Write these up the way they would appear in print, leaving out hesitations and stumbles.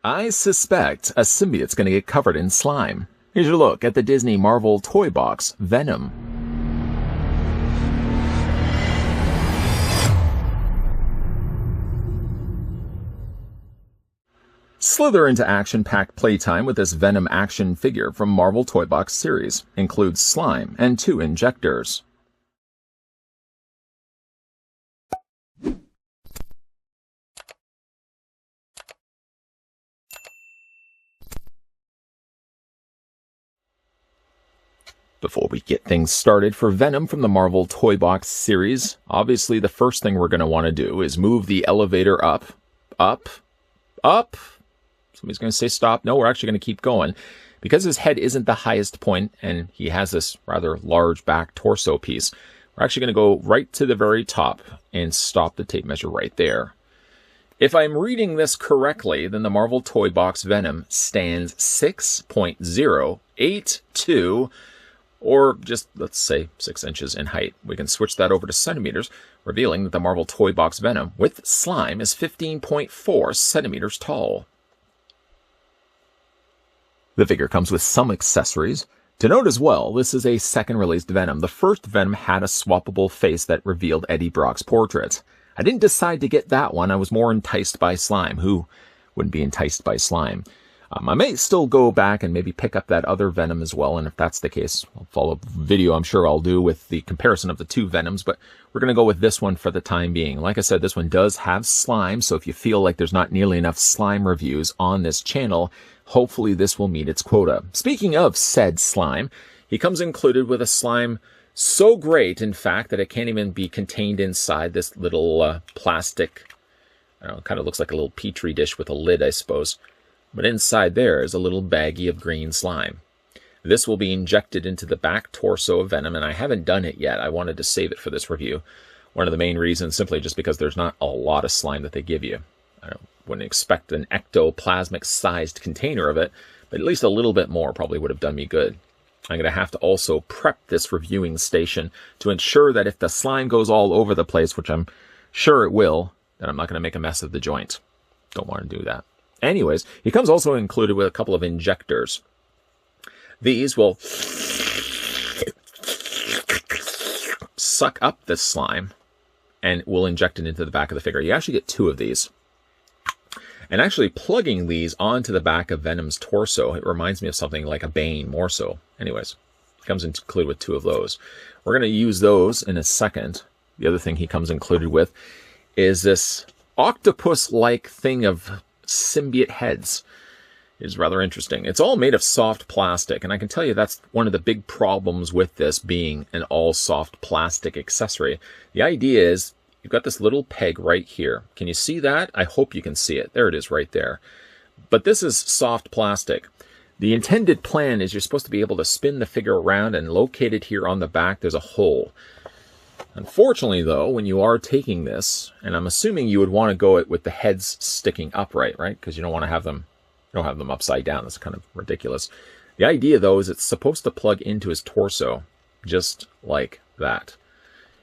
I suspect a symbiote's going to get covered in slime. Here's your look at the Disney Marvel toy box, Venom. Slither into action-packed playtime with this Venom action figure from Marvel Toybox series. Includes slime and 2 injectors. Before we get things started for Venom from the Marvel Toybox series, obviously the first thing we're going to want to do is move the elevator up. Somebody's going to say stop. No, we're actually going to keep going. Because his head isn't the highest point, and he has this rather large back torso piece, we're actually going to go right to the very top and stop the tape measure right there. If I'm reading this correctly, then the Marvel Toybox Venom stands 6.082, or just, let's say, 6 inches in height. We can switch that over to centimeters, revealing that the Marvel Toybox Venom with slime is 15.4 centimeters tall. The figure comes with some accessories. To note as well, this is a second-released Venom. The first Venom had a swappable face that revealed Eddie Brock's portrait. I didn't decide to get that one. I was more enticed by slime. Who wouldn't be enticed by slime? I may still go back and maybe pick up that other Venom as well, and if that's the case, I'll follow up video I'm sure I'll do with the comparison of the 2 Venoms, but we're going to go with this one for the time being. Like I said, this one does have slime, so if you feel like there's not nearly enough slime reviews on this channel, hopefully this will meet its quota. Speaking of said slime, he comes included with a slime so great, in fact, that it can't even be contained inside this little plastic, I don't know, it kind of looks like a little petri dish with a lid, I suppose. But inside there is a little baggie of green slime. This will be injected into the back torso of Venom, and I haven't done it yet. I wanted to save it for this review. One of the main reasons, simply just because there's not a lot of slime that they give you. I wouldn't expect an ectoplasmic-sized container of it, but at least a little bit more probably would have done me good. I'm going to have to also prep this reviewing station to ensure that if the slime goes all over the place, which I'm sure it will, then I'm not going to make a mess of the joint. Don't want to do that. Anyways, he comes also included with a couple of injectors. These will suck up the slime and will inject it into the back of the figure. You actually get 2 of these. And actually plugging these onto the back of Venom's torso, it reminds me of something like a Bane more so. Anyways, he comes included with 2 of those. We're going to use those in a second. The other thing he comes included with is this octopus-like thing of symbiote heads. Is rather interesting. It's all made of soft plastic, and I can tell you that's one of the big problems with this being an all soft plastic accessory. The idea is you've got this little peg right here. Can you see that? I hope you can see it. There it is right there. But this is soft plastic. The intended plan is you're supposed to be able to spin the figure around, and located here on the back there's a hole. Unfortunately, though, when you are taking this, and I'm assuming you would want to go it with the heads sticking upright, right? Because you don't want to have them, upside down. That's kind of ridiculous. The idea, though, is it's supposed to plug into his torso, just like that.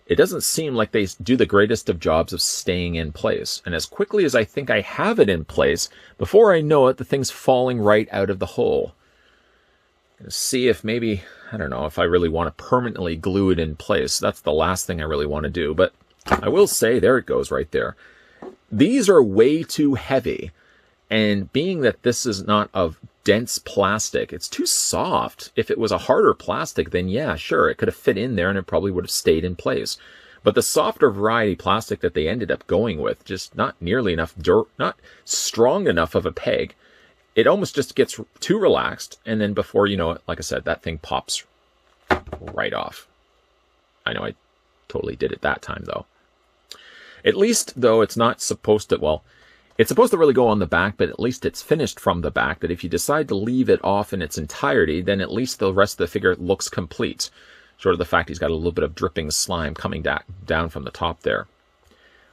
It doesn't seem like they do the greatest of jobs of staying in place. And as quickly as I think I have it in place, before I know it, the thing's falling right out of the hole. See if maybe, I don't know, if I really want to permanently glue it in place. That's the last thing I really want to do. But I will say, there it goes right there. These are way too heavy. And being that this is not of dense plastic, it's too soft. If it was a harder plastic, then yeah, sure, it could have fit in there and it probably would have stayed in place. But the softer variety plastic that they ended up going with, just not nearly enough, not strong enough of a peg. It almost just gets too relaxed, and then before you know it, like I said, that thing pops right off. I know I totally did it that time, though. At least, though, it's not supposed to, well, it's supposed to really go on the back, but at least it's finished from the back, that if you decide to leave it off in its entirety, then at least the rest of the figure looks complete. Short of the fact he's got a little bit of dripping slime coming down from the top there.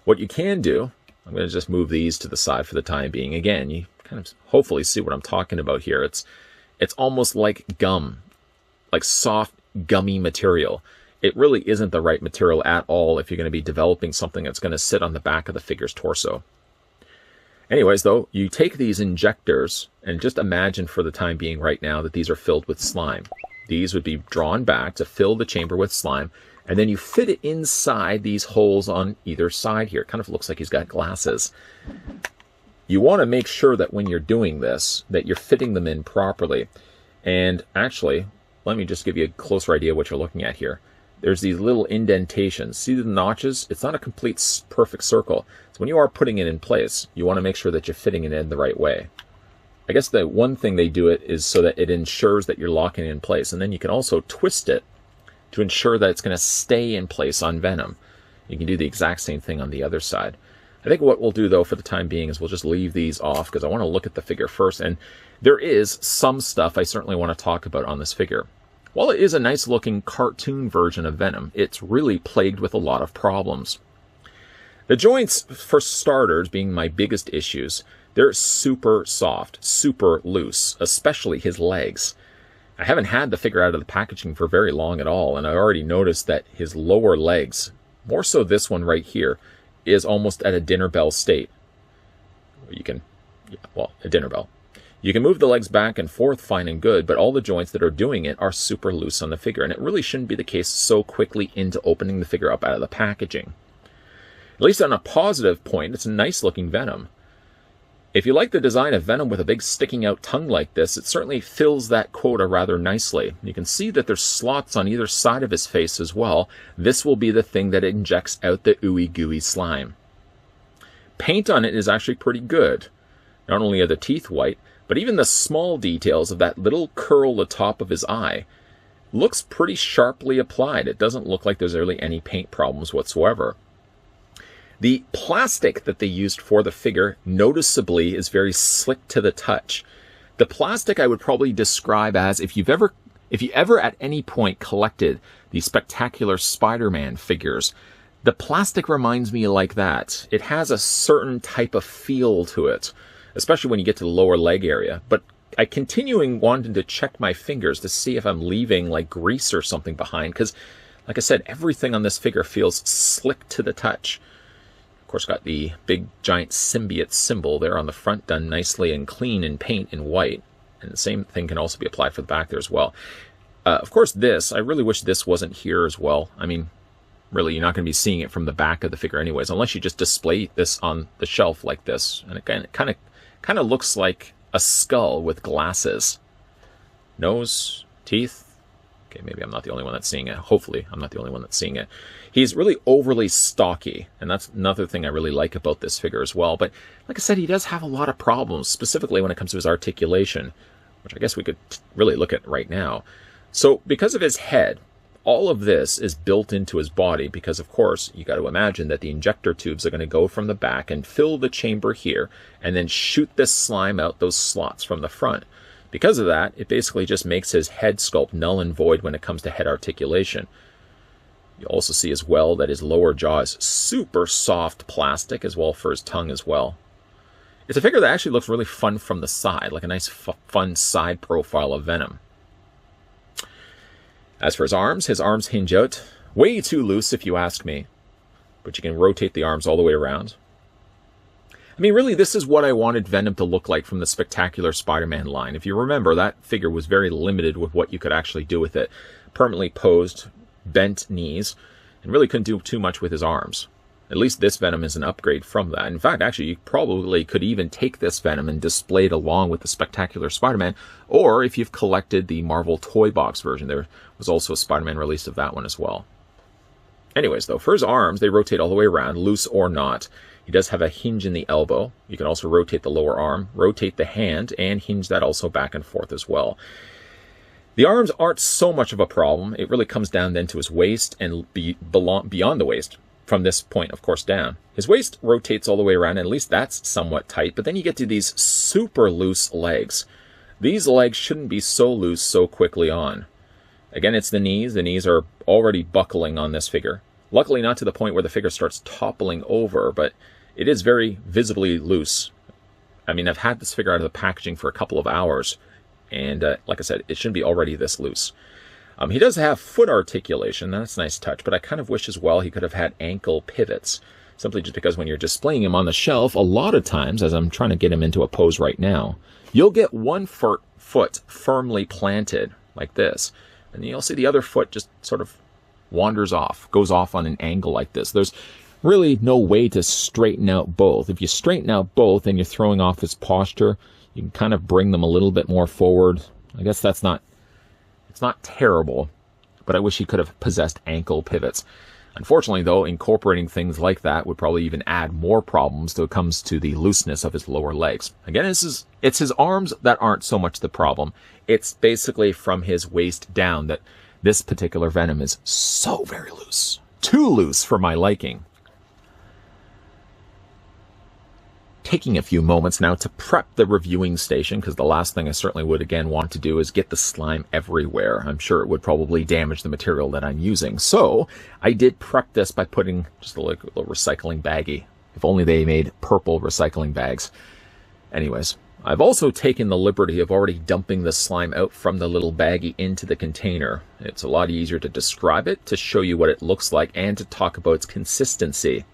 What you can do, I'm going to just move these to the side for the time being. Again, you kind of hopefully see what I'm talking about here. It's almost like gum, like soft, gummy material. It really isn't the right material at all if you're going to be developing something that's going to sit on the back of the figure's torso. Anyways, though, you take these injectors and just imagine for the time being right now that these are filled with slime. These would be drawn back to fill the chamber with slime, and then you fit it inside these holes on either side here. It kind of looks like he's got glasses. You want to make sure that when you're doing this, that you're fitting them in properly. And actually, let me just give you a closer idea of what you're looking at here. There's these little indentations. See the notches? It's not a complete perfect circle. So when you are putting it in place, you want to make sure that you're fitting it in the right way. I guess the one thing they do it is so that it ensures that you're locking it in place. And then you can also twist it to ensure that it's going to stay in place on Venom. You can do the exact same thing on the other side. I think what we'll do, though, for the time being is we'll just leave these off because I want to look at the figure first. And there is some stuff I certainly want to talk about on this figure. While it is a nice-looking cartoon version of Venom, it's really plagued with a lot of problems. The joints, for starters, being my biggest issues, they're super soft, super loose, especially his legs. I haven't had the figure out of the packaging for very long at all, and I already noticed that his lower legs, more so this one right here, is almost at a dinner bell state. You can, well, a dinner bell. You can move the legs back and forth fine and good, but all the joints that are doing it are super loose on the figure, and it really shouldn't be the case so quickly into opening the figure up out of the packaging. At least on a positive point, it's a nice looking Venom. If you like the design of Venom with a big sticking out tongue like this, it certainly fills that quota rather nicely. You can see that there's slots on either side of his face as well. This will be the thing that injects out the ooey gooey slime. Paint on it is actually pretty good. Not only are the teeth white, but even the small details of that little curl atop of his eye looks pretty sharply applied. It doesn't look like there's really any paint problems whatsoever. The plastic that they used for the figure noticeably is very slick to the touch. The plastic I would probably describe as if you ever at any point collected the Spectacular Spider-Man figures, the plastic reminds me like that. It has a certain type of feel to it, especially when you get to the lower leg area. But I continuing wanting to check my fingers to see if I'm leaving like grease or something behind, because like I said, everything on this figure feels slick to the touch. Of course, got the big giant symbiote symbol there on the front, done nicely and clean in paint in white. And the same thing can also be applied for the back there as well. Of course, this, I really wish this wasn't here as well. I mean, really, you're not going to be seeing it from the back of the figure anyways, unless you just display this on the shelf like this. And it kind of looks like a skull with glasses. Nose, teeth. Okay, maybe I'm not the only one that's seeing it. Hopefully, I'm not the only one that's seeing it. He's really overly stocky, and that's another thing I really like about this figure as well. But like I said, he does have a lot of problems, specifically when it comes to his articulation, which I guess we could really look at right now. So because of his head, all of this is built into his body because, of course, you got to imagine that the injector tubes are going to go from the back and fill the chamber here and then shoot this slime out those slots from the front. Because of that, it basically just makes his head sculpt null and void when it comes to head articulation. You'll also see as well that his lower jaw is super soft plastic as well for his tongue as well. It's a figure that actually looks really fun from the side, like a nice fun side profile of Venom. As for his arms hinge out. Way too loose if you ask me. But you can rotate the arms all the way around. I mean, really, this is what I wanted Venom to look like from the Spectacular Spider-Man line. If you remember, that figure was very limited with what you could actually do with it. Permanently posed, bent knees, and really couldn't do too much with his arms. At least this Venom is an upgrade from that. In fact, actually, you probably could even take this Venom and display it along with the Spectacular Spider-Man, or if you've collected the Marvel Toybox version, there was also a Spider-Man release of that one as well. Anyways, though, for his arms, they rotate all the way around, loose or not. He does have a hinge in the elbow. You can also rotate the lower arm, rotate the hand, and hinge that also back and forth as well. The arms aren't so much of a problem. It really comes down then to his waist and beyond the waist. From this point, of course, down. His waist rotates all the way around, and at least that's somewhat tight, but then you get to these super loose legs. These legs shouldn't be so loose so quickly on. Again, it's the knees. The knees are already buckling on this figure. Luckily, not to the point where the figure starts toppling over, but it is very visibly loose. I mean, I've had this figure out of the packaging for a couple of hours, and like I said, it shouldn't be already this loose. He does have foot articulation. That's a nice touch, but I kind of wish as well he could have had ankle pivots simply just because when you're displaying him on the shelf, a lot of times, as I'm trying to get him into a pose right now, you'll get one foot firmly planted like this, and you'll see the other foot just sort of wanders off, goes off on an angle like this. There's really no way to straighten out both. If you straighten out both and you're throwing off his posture, you can kind of bring them a little bit more forward. I guess it's not terrible, but I wish he could have possessed ankle pivots. Unfortunately, though, incorporating things like that would probably even add more problems when it comes to the looseness of his lower legs. Again, it's his arms that aren't so much the problem. It's basically from his waist down that this particular Venom is so very loose. Too loose for my liking. Taking a few moments now to prep the reviewing station, because the last thing I certainly would again want to do is get the slime everywhere. I'm sure it would probably damage the material that I'm using. So I did prep this by putting just a little recycling baggie. If only they made purple recycling bags. Anyways, I've also taken the liberty of already dumping the slime out from the little baggie into the container. It's a lot easier to describe it, to show you what it looks like, and to talk about its consistency.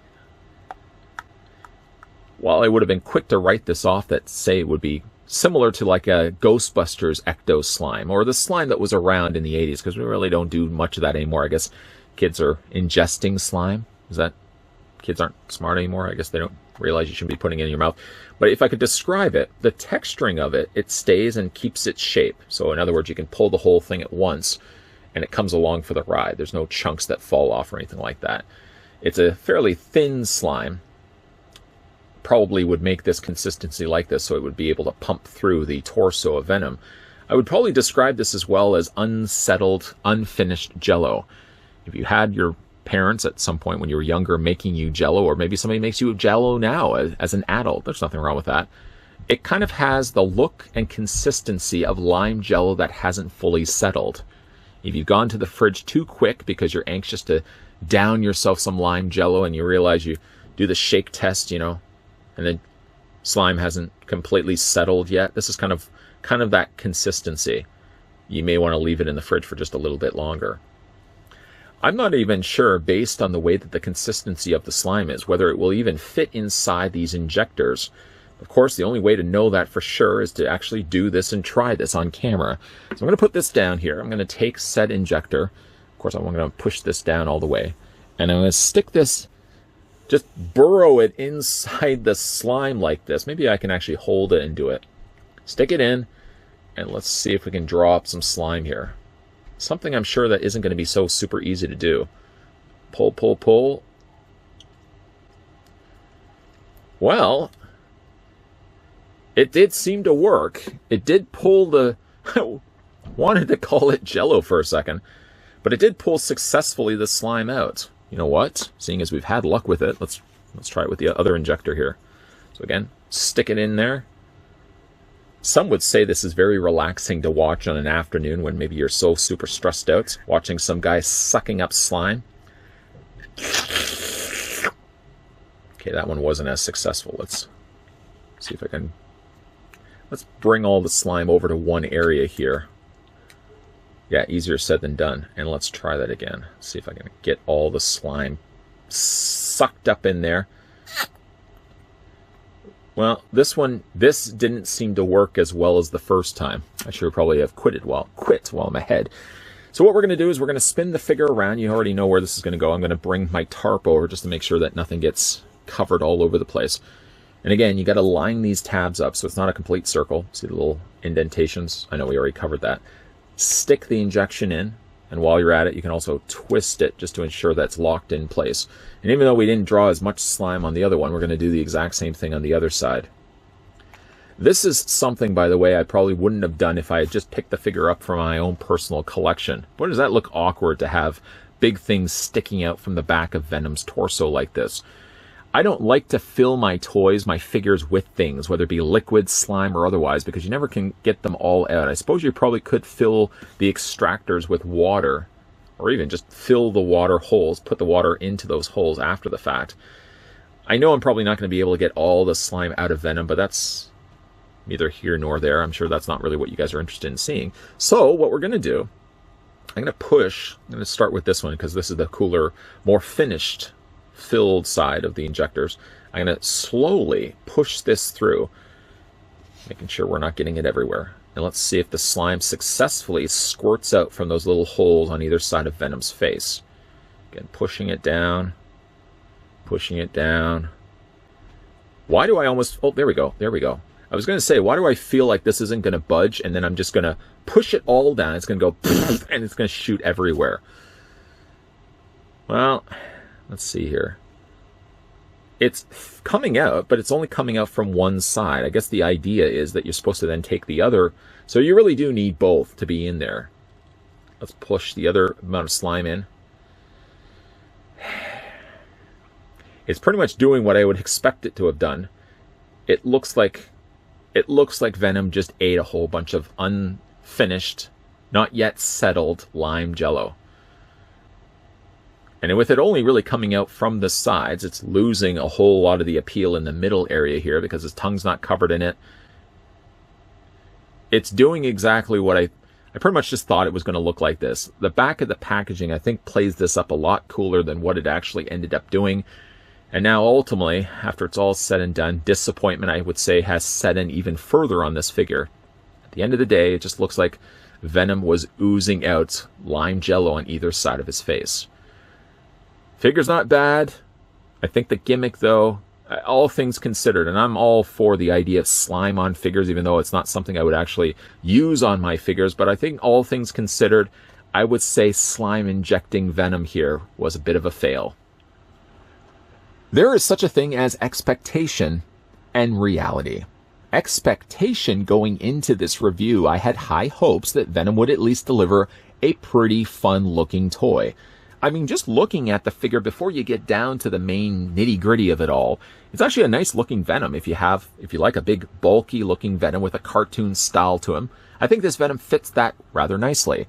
While I would have been quick to write this off that, say, it would be similar to like a Ghostbusters Ecto slime, or the slime that was around in the 80s, because we really don't do much of that anymore. I guess kids are ingesting slime. Is that kids aren't smart anymore? I guess they don't realize you shouldn't be putting it in your mouth. But if I could describe it, the texturing of it, it stays and keeps its shape. So in other words, you can pull the whole thing at once, and it comes along for the ride. There's no chunks that fall off or anything like that. It's a fairly thin slime. Probably would make this consistency like this, so it would be able to pump through the torso of Venom. I would probably describe this as well as unsettled, unfinished Jell-O. If you had your parents at some point when you were younger making you Jell-O, or maybe somebody makes you Jell-O now as an adult, there's nothing wrong with that. It kind of has the look and consistency of lime Jell-O that hasn't fully settled. If you've gone to the fridge too quick because you're anxious to down yourself some lime Jell-O and you realize you do the shake test, you know, and then slime hasn't completely settled yet. This is kind of that consistency. You may want to leave it in the fridge for just a little bit longer. I'm not even sure, based on the way that the consistency of the slime is, whether it will even fit inside these injectors. Of course, the only way to know that for sure is to actually do this and try this on camera. So I'm going to put this down here. I'm going to take said injector. Of course, I'm going to push this down all the way. And I'm going to stick this, just burrow it inside the slime like this. Maybe I can actually hold it and do it. Stick it in, and let's see if we can draw up some slime here. Something I'm sure that isn't going to be so super easy to do. Pull, pull, pull. Well, it did seem to work. It did pull the... I wanted to call it Jell-O for a second, but it did pull successfully the slime out. You know what? Seeing as we've had luck with it, let's try it with the other injector here. So again, stick it in there. Some would say this is very relaxing to watch on an afternoon when maybe you're so super stressed out, watching some guy sucking up slime. Okay, that one wasn't as successful. Let's see if I can... Let's bring all the slime over to one area here. Yeah, easier said than done. And let's try that again. See if I can get all the slime sucked up in there. Well, this didn't seem to work as well as the first time. I should probably have quit while I'm ahead. So what we're going to do is we're going to spin the figure around. You already know where this is going to go. I'm going to bring my tarp over just to make sure that nothing gets covered all over the place. And again, you got to line these tabs up so it's not a complete circle. See the little indentations? I know we already covered that. Stick the injection in, and while you're at it, you can also twist it just to ensure that's locked in place. And even though we didn't draw as much slime on the other one, we're going to do the exact same thing on the other side. This is something, by the way, I probably wouldn't have done if I had just picked the figure up from my own personal collection. Boy, does that look awkward to have big things sticking out from the back of Venom's torso like this. I don't like to fill my toys, my figures, with things, whether it be liquid, slime, or otherwise, because you never can get them all out. I suppose you probably could fill the extractors with water, or even just fill the water holes, put the water into those holes after the fact. I know I'm probably not going to be able to get all the slime out of Venom, but that's neither here nor there. I'm sure that's not really what you guys are interested in seeing. So what we're going to do, I'm going to start with this one, because this is the cooler, more finished filled side of the injectors. I'm going to slowly push this through, making sure we're not getting it everywhere. And let's see if the slime successfully squirts out from those little holes on either side of Venom's face. Again, pushing it down, pushing it down. Why do I almost... Oh, there we go. There we go. I was going to say, why do I feel like this isn't going to budge, and then I'm just going to push it all down. It's going to go... and it's going to shoot everywhere. Well, let's see here. It's coming out, but it's only coming out from one side. I guess the idea is that you're supposed to then take the other. So you really do need both to be in there. Let's push the other amount of slime in. It's pretty much doing what I would expect it to have done. It looks like Venom just ate a whole bunch of unfinished, not yet settled lime jello. And with it only really coming out from the sides, it's losing a whole lot of the appeal in the middle area here because his tongue's not covered in it. It's doing exactly what I pretty much just thought it was going to look like this. The back of the packaging, I think, plays this up a lot cooler than what it actually ended up doing. And now, ultimately, after it's all said and done, disappointment, I would say, has set in even further on this figure. At the end of the day, it just looks like Venom was oozing out lime jello on either side of his face. Figure's not bad. I think the gimmick, though, all things considered, and I'm all for the idea of slime on figures, even though it's not something I would actually use on my figures, but I think all things considered, I would say slime injecting Venom here was a bit of a fail. There is such a thing as expectation and reality. Expectation going into this review, I had high hopes that Venom would at least deliver a pretty fun-looking toy. I mean, just looking at the figure before you get down to the main nitty-gritty of it all, it's actually a nice-looking Venom if you like a big, bulky-looking Venom with a cartoon style to him. I think this Venom fits that rather nicely.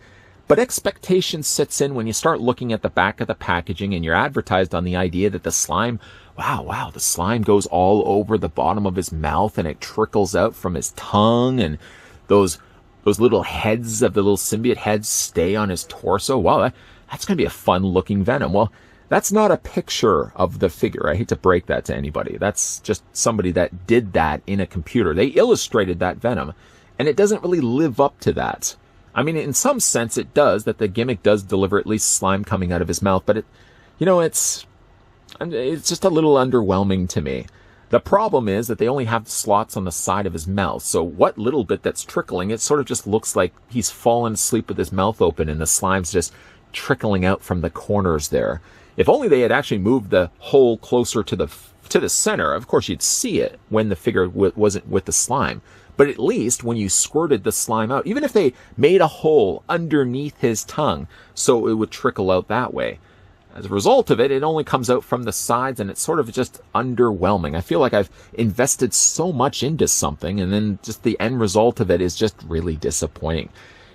But expectation sits in when you start looking at the back of the packaging and you're advertised on the idea that the slime, wow, the slime goes all over the bottom of his mouth and it trickles out from his tongue, and those little heads of the little symbiote heads stay on his torso. Wow, that's going to be a fun-looking Venom. Well, that's not a picture of the figure. I hate to break that to anybody. That's just somebody that did that in a computer. They illustrated that Venom, and it doesn't really live up to that. I mean, in some sense it does, that the gimmick does deliver at least slime coming out of his mouth, but it's just a little underwhelming to me. The problem is that they only have slots on the side of his mouth, so what little bit that's trickling, it sort of just looks like he's fallen asleep with his mouth open and the slime's just trickling out from the corners there. If only they had actually moved the hole closer to the center. Of course, you'd see it when the figure wasn't with the slime. But at least when you squirted the slime out, even if they made a hole underneath his tongue so it would trickle out that way. As a result of it, it only comes out from the sides, and it's sort of just underwhelming. I feel like I've invested so much into something, and then just the end result of it is just really disappointing.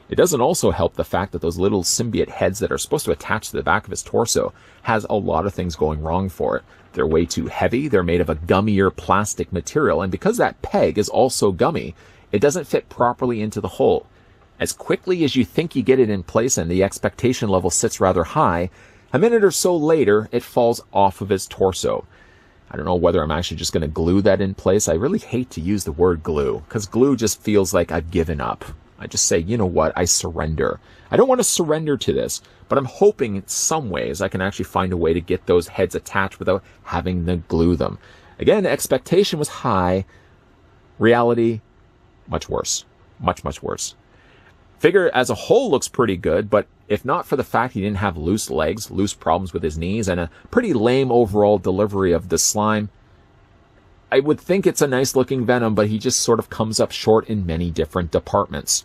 It doesn't also help the fact that those little symbiote heads that are supposed to attach to the back of his torso has a lot of things going wrong for it. They're way too heavy, they're made of a gummier plastic material, and because that peg is also gummy, it doesn't fit properly into the hole. As quickly as you think you get it in place and the expectation level sits rather high, a minute or so later, it falls off of his torso. I don't know whether I'm actually just going to glue that in place. I really hate to use the word glue, because glue just feels like I've given up. I just say, you know what, I surrender. I don't want to surrender to this, but I'm hoping in some ways I can actually find a way to get those heads attached without having to glue them. Again, expectation was high. Reality, much worse. Much, much worse. Figure as a whole looks pretty good, but if not for the fact he didn't have loose legs, loose problems with his knees, and a pretty lame overall delivery of the slime, I would think it's a nice looking Venom, but he just sort of comes up short in many different departments.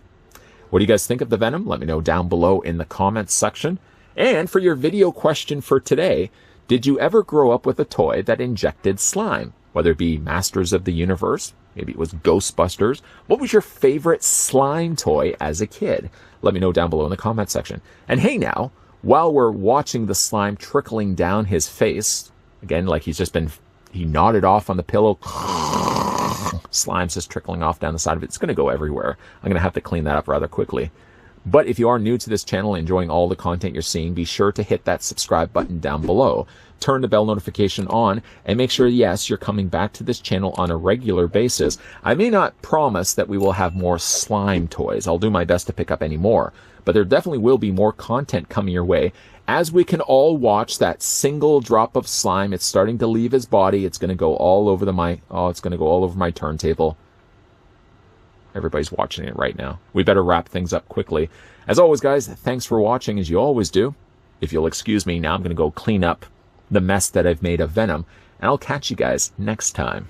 What do you guys think of the Venom? Let me know down below in the comments section. And for your video question for today, did you ever grow up with a toy that injected slime? Whether it be Masters of the Universe, maybe it was Ghostbusters. What was your favorite slime toy as a kid? Let me know down below in the comments section. And hey now, while we're watching the slime trickling down his face, again, like he nodded off on the pillow, slime's just trickling off down the side of it. It's going to go everywhere. I'm going to have to clean that up rather quickly. But if you are new to this channel and enjoying all the content you're seeing, be sure to hit that subscribe button down below. Turn the bell notification on and make sure, yes, you're coming back to this channel on a regular basis. I may not promise that we will have more slime toys. I'll do my best to pick up any more. But there definitely will be more content coming your way as we can all watch that single drop of slime. It's starting to leave his body. It's going to go all over it's going to go all over my turntable. Everybody's watching it right now. We better wrap things up quickly. As always, guys, thanks for watching, as you always do. If you'll excuse me, now I'm going to go clean up the mess that I've made of Venom, and I'll catch you guys next time.